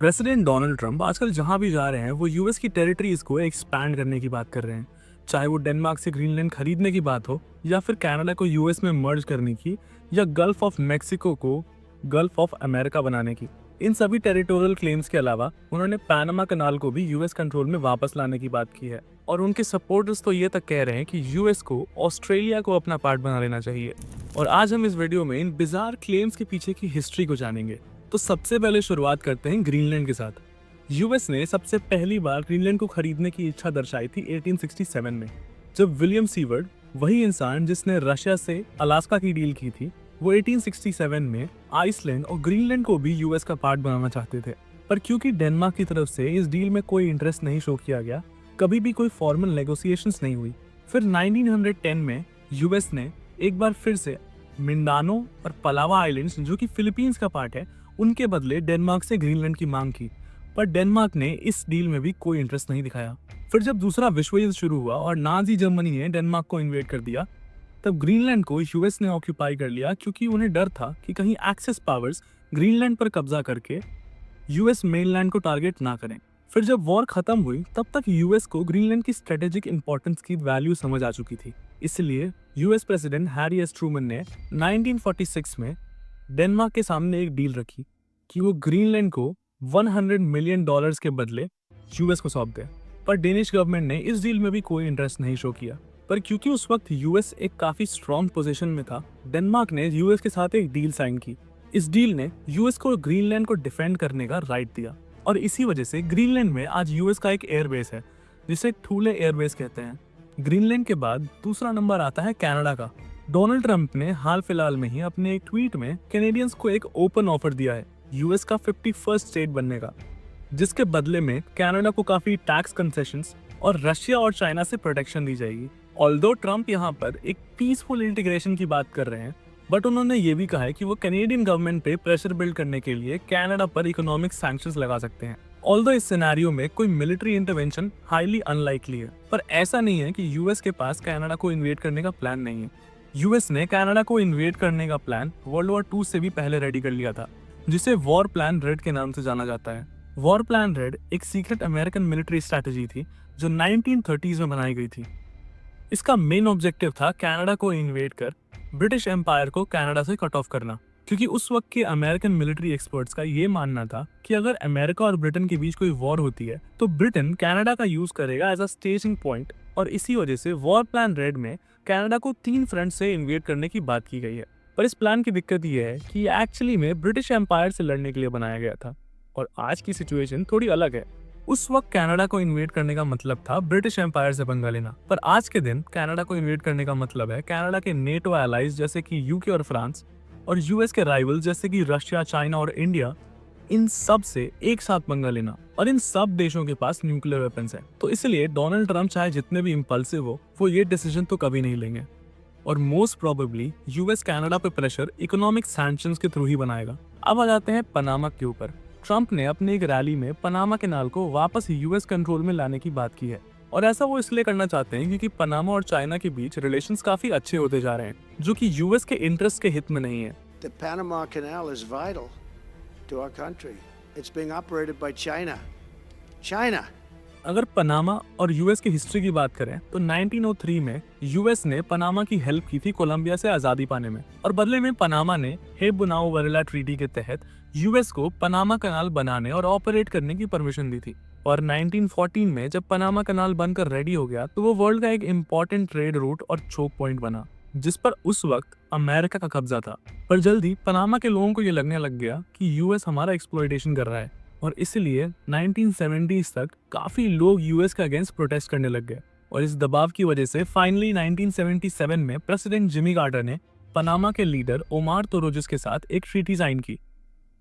President Donald Trump आजकल जहां भी जा रहे हैं वो यूएस की टेरिटरीज को एक्सपैंड करने की बात कर रहे हैं। चाहे वो डेनमार्क से ग्रीनलैंड खरीदने की बात हो या फिर कनाडा को यूएस में मर्ज करने की या गल्फ ऑफ मेक्सिको को गल्फ ऑफ अमेरिका बनाने की। इन सभी टेरिटोरियल क्लेम्स के अलावा उन्होंने पैनामा कनाल को भी यूएस कंट्रोल में वापस लाने की बात की है और उनके सपोर्टर्स तो ये तक कह रहे हैं कि यूएस को ऑस्ट्रेलिया को अपना पार्ट बना लेना चाहिए। और आज हम इस वीडियो में इन बिजार क्लेम्स के पीछे की हिस्ट्री को जानेंगे। तो सबसे पहले शुरुआत करते हैं ग्रीनलैंड के साथ। यूएस ने सबसे पहली बार ग्रीनलैंड को खरीदने की इच्छा दर्शाई थी 1867 में, जब विलियम सीवर्ड, वही इंसान जिसने रशिया से अलास्का की डील की थी, वो 1867 में आइसलैंड और ग्रीनलैंड को भी यूएस का पार्ट बनाना चाहते थे। पर क्योंकि डेनमार्क की तरफ से इस डील में कोई इंटरेस्ट नहीं शो किया गया, कभी भी कोई फॉर्मल नेगोशिएशंस नहीं हुई। फिर 1910 में यूएस ने एक बार फिर से मिंडानो और पलावा आइलैंड्स, जो कि फिलीपींस का पार्ट है, उनके बदले डेनमार्क से ग्रीनलैंड की मांग की। पर डेनमार्क ने इस डील में भी कोई इंटरेस्ट नहीं दिखाया। फिर जब दूसरा विश्व युद्ध शुरू हुआ और नाजी जर्मनी ने डेनमार्क को इन्वेड कर दिया, तब ग्रीनलैंड को यूएस ने ऑक्यूपाई कर लिया, क्योंकि उन्हें डर था कि कहीं एक्सेस पावर्स ग्रीनलैंड पर कब्जा करके यूएस मेनलैंड को टारगेट ना करें। फिर जब वॉर खत्म हुई, तब तक यूएस को ग्रीनलैंड की स्ट्रेटेजिक इंपॉर्टेंस की वैल्यू समझ आ चुकी थी। इसलिए US president Harry S Truman ने 1946 में डेनमार्क के सामने एक डील रखी कि वो ग्रीनलैंड को $100 मिलियन के बदले यूएस को सौंप दे। पर डेनिश गवर्नमेंट ने इस डील में भी कोई इंटरेस्ट नहीं शो किया। पर क्योंकि उस वक्त यूएस एक काफी स्ट्रॉन्ग पोजीशन में था, डेनमार्क ने यूएस के साथ एक डील साइन की। इस डील ने यूएस को ग्रीनलैंड को डिफेंड करने का राइट दिया और इसी वजह से ग्रीनलैंड में आज यूएस का एक एयरबेस है, जिसे थूले एयरबेस कहते हैं। ग्रीनलैंड के बाद दूसरा नंबर आता है कनाडा का। डोनाल्ड ट्रंप ने हाल फिलहाल में ही अपने एक ट्वीट में कैनेडियंस को एक ओपन ऑफर दिया है यूएस का 51st स्टेट बनने का, जिसके बदले में कनाडा को काफी टैक्स कंसेशंस और रशिया और चाइना से प्रोटेक्शन दी जाएगी। ऑल्दो ट्रंप यहाँ पर एक पीसफुल इंटीग्रेशन की बात कर रहे हैं, बट उन्होंने ये भी कहा है कि वो कैनेडियन गवर्नमेंट पे प्रेशर बिल्ड करने के लिए कनाडा पर इकोनॉमिक सैंक्शंस लगा सकते हैं। ऑल्दो इस सिनेरियो में कोई मिलिट्री इंटरवेंशन हाईली अनलाइकली है, पर ऐसा नहीं है कि यूएस के पास कनाडा को इन्वेड करने का प्लान नहीं है। यूएस ने कनाडा को इन्वेड करने का प्लान वर्ल्ड वॉर 2 से भी पहले रेडी कर लिया था, जिसे वॉर प्लान रेड के नाम से जाना जाता है। वॉर प्लान रेड एक सीक्रेट अमेरिकन मिलिट्री स्ट्रैटेजी थी जो 1930s में बनाई गई थी। इसका मेन ऑब्जेक्टिव था कनाडा को इन्वेड कर ब्रिटिश एम्पायर को कनाडा से कट ऑफ करना, क्योंकि उस वक्त के अमेरिकन मिलिट्री एक्सपर्ट्स का ये मानना था कि अगर अमेरिका और ब्रिटेन के बीच कोई वॉर होती है तो ब्रिटेन कनाडा का यूज करेगा एज अ स्टेजिंग पॉइंट, और इसी वजह से वॉर प्लान रेड में कनाडा को 3 फ्रंट से इन्वेड करने की बात की गई है। पर इस प्लान की दिक्कत यह है कि ये एक्चुअली में ब्रिटिश एम्पायर से लड़ने के लिए बनाया गया था और आज की सिचुएशन थोड़ी अलग है। उस वक्त कनाडा को इन्वेड करने का मतलब था ब्रिटिश एम्पायर से पंगा लेना, पर आज के दिन कनाडा को इन्वेड करने का मतलब है कनाडा के नेटो एलाइज जैसे कि यूके और फ्रांस और यूएस के राइवल्स जैसे कि रशिया, चाइना और इंडिया, इन सब से एक साथ पंगा लेना। और इन सब देशों के पास न्यूक्लियर वेपन्स हैं, तो इसलिए डोनाल्ड ट्रंप चाहे जितने भी इम्पल्सिव हो, वो ये डिसीजन तो कभी नहीं लेंगे और मोस्ट प्रोबेबली यूएस कनाडा पे प्रेशर इकोनॉमिक सैंक्शंस के थ्रू ही बनाएगा। अब आ जाते हैं पनामा के ऊपर। ट्रंप ने अपनी एक रैली में पनामा कैनाल को वापस यूएस कंट्रोल में लाने की बात की है, और ऐसा वो इसलिए करना चाहते हैं क्योंकि पनामा और चाइना के बीच रिलेशंस काफी अच्छे होते जा रहे हैं, जो कि यूएस के इंटरेस्ट के हित में नहीं है। The Panama Canal is vital to our country. It's being operated by China. China. अगर पनामा और यूएस की हिस्ट्री की बात करें तो 1903 में यूएस ने पनामा की हेल्प की थी कोलंबिया से आजादी पाने में, और बदले में पनामा ने हेब-बुनाऊ-वरेला ट्रीटी के तहत यूएस को पनामा कनाल बनाने और ऑपरेट करने की परमिशन दी थी। और 1914 में जब पनामा कनाल बनकर रेडी हो गया तो वो वर्ल्ड का एक इम्पोर्टेंट ट्रेड रूट और चोक पॉइंट बना, जिस पर उस वक्त अमेरिका का कब्जा था। पर जल्दी पनामा के लोगों को ये लगने लग गया कि यूएस हमारा एक्सप्लॉयटेशन कर रहा है, और इसलिए 1970s तक काफी लोग यूएस के अगेंस्ट प्रोटेस्ट करने लग गए। और इस दबाव की वजह से फाइनली 1977 में प्रेसिडेंट जिमी कार्टर ने पनामा के लीडर ओमार तोरोजिस के साथ एक ट्रीटी साइन की,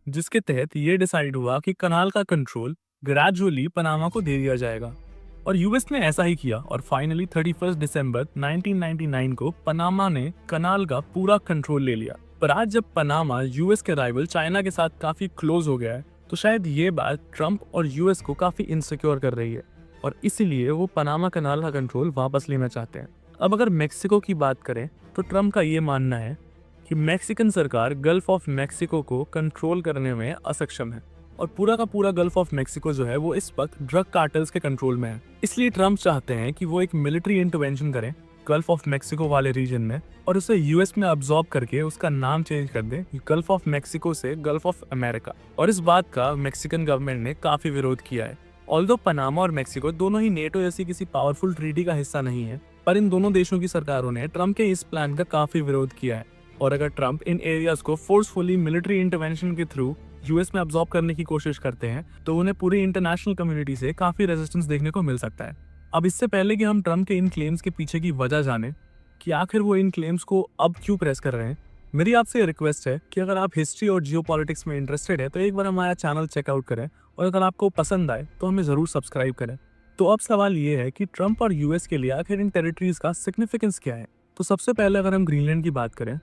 जिसके तहत ये डिसाइड हुआ कि कनाल का कंट्रोल ग्रेजुअली पनामा को दे दिया जाएगा। और यूएस ने ऐसा ही किया और फाइनली 31 दिसंबर 1999 को पनामा ने कनाल का पूरा कंट्रोल ले लिया। पर आज जब पनामा यूएस के राइवल चाइना के साथ काफी क्लोज हो गया है, तो शायद ये बात ट्रंप और यूएस को काफी इनसिक्योर कर रही है, और इसीलिए वो पनामा कनाल का कंट्रोल वापस लेना चाहते हैं। अब अगर मेक्सिको की बात करें तो ट्रंप का ये मानना है कि मैक्सिकन सरकार गल्फ ऑफ मेक्सिको को कंट्रोल करने में असक्षम है, और पूरा का पूरा गल्फ ऑफ मेक्सिको जो है वो इस वक्त ड्रग कार्टल्स के कंट्रोल में है। इसलिए ट्रम्प चाहते हैं कि वो एक मिलिट्री इंटरवेंशन करें गल्फ ऑफ मेक्सिको वाले रीजन में और उसे यूएस में अब्सॉर्ब करके उसका नाम चेंज कर दे गल्फ ऑफ मेक्सिको से गल्फ ऑफ अमेरिका। और इस बात का मेक्सिकन गवर्नमेंट ने काफी विरोध किया है। ऑल्दो पनामा और मेक्सिको दोनों ही नेटो जैसी किसी पावरफुल ट्रीटी का हिस्सा नहीं है, पर इन दोनों देशों की सरकारों ने ट्रम्प के इस प्लान का काफी विरोध किया है। और अगर ट्रम्प इन एरियाज को फोर्सफुली मिलिट्री इंटरवेंशन के थ्रू यूएस में अब्सॉर्ब करने की कोशिश करते हैं तो उन्हें पूरी इंटरनेशनल कम्युनिटी से काफी रेजिस्टेंस देखने को मिल सकता है। अब इससे पहले कि हम ट्रम्प के इन क्लेम्स के पीछे की वजह जाने कि आखिर वो इन क्लेम्स को अब क्यों प्रेस कर रहे हैं, मेरी आपसे रिक्वेस्ट है कि अगर आप हिस्ट्री और जियोपॉलिटिक्स में इंटरेस्टेड है तो एक बार हमारा चैनल चेकआउट करें और अगर आपको पसंद आए तो हमें ज़रूर सब्सक्राइब करें। तो अब सवाल ये है कि ट्रम्प और यूएस के लिए आखिर इन टेरिटरीज का सिग्निफिकेंस क्या है। तो सबसे पहले अगर हम ग्रीनलैंड की बात करें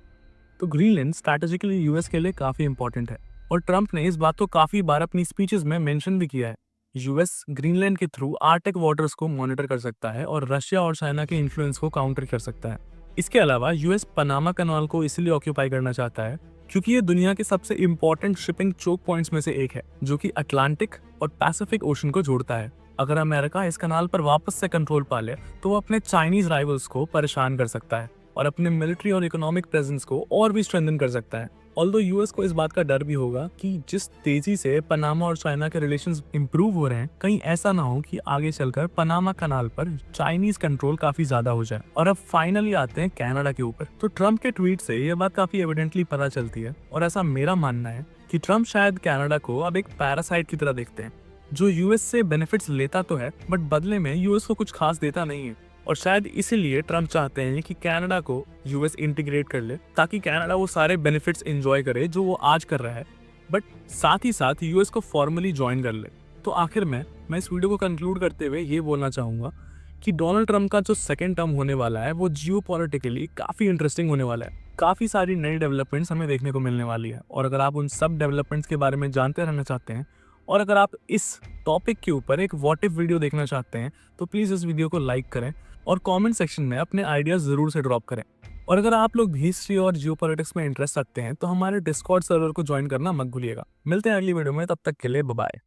तो ग्रीनलैंड स्ट्रैटेजिकली यूएस के लिए काफ़ी इंपॉर्टेंट है और ट्रम्प ने इस बात को काफ़ी बार अपनी स्पीचेस में मेंशन भी किया है। यूएस ग्रीनलैंड के थ्रू आर्कटिक वाटर्स को मॉनिटर कर सकता है और रशिया और चाइना के इन्फ्लुएंस को काउंटर कर सकता है। इसके अलावा यूएस पनामा कनाल को इसलिए ऑक्यूपाई करना चाहता है क्योंकि ये दुनिया के सबसे इंपॉर्टेंट शिपिंग चोक पॉइंट्स में से एक है जो कि अटलांटिक और पैसिफिक ओशन को जोड़ता है। अगर अमेरिका इस कनाल पर वापस से कंट्रोल पा ले तो वो अपने चाइनीज राइवल्स को परेशान कर सकता है और अपने मिलिट्री और इकोनॉमिक प्रेजेंस को और भी स्ट्रेंथन कर सकता है। ऑल्दो यूएस को इस बात का डर भी होगा कि जिस तेजी से पनामा और चाइना के रिलेशंस इंप्रूव हो रहे हैं कहीं ऐसा ना हो कि आगे चलकर पनामा कनाल पर चाइनीज कंट्रोल काफी ज्यादा हो जाए। और अब फाइनली आते हैं कनाडा के ऊपर। तो ट्रम्प के ट्वीट से यह बात काफी एविडेंटली पता चलती है और ऐसा मेरा मानना है कि ट्रम्प शायद कनाडा को अब एक पैरासाइट की तरह देखते हैं जो यूएस से बेनिफिट्स लेता तो है बट बदले में यूएस को कुछ खास देता नहीं है। और शायद इसीलिए ट्रम्प चाहते हैं कि कनाडा को यूएस इंटीग्रेट कर ले ताकि कनाडा वो सारे बेनिफिट्स एंजॉय करे जो वो आज कर रहा है, बट साथ ही साथ यूएस को फॉर्मली ज्वाइन कर ले। तो आखिर में मैं इस वीडियो को कंक्लूड करते हुए ये बोलना चाहूँगा कि डोनाल्ड ट्रम्प का जो सेकेंड टर्म होने वाला है वो जियोपॉलिटिकली काफ़ी इंटरेस्टिंग होने वाला है। काफ़ी सारी नई डेवलपमेंट्स हमें देखने को मिलने वाली है और अगर आप उन सब डेवलपमेंट्स के बारे में जानते रहना चाहते हैं और अगर आप इस टॉपिक के ऊपर एक व्हाट इफ वीडियो देखना चाहते हैं तो प्लीज़ इस वीडियो को लाइक करें और कमेंट सेक्शन में अपने आइडियाज़ ज़रूर से ड्रॉप करें। और अगर आप लोग भी हिस्ट्री और जियोपॉलिटिक्स में इंटरेस्ट रखते हैं तो हमारे डिस्कॉर्ड सर्वर को ज्वाइन करना मत भूलिएगा। मिलते हैं अगली वीडियो में, तब तक के लिए बाय बाय।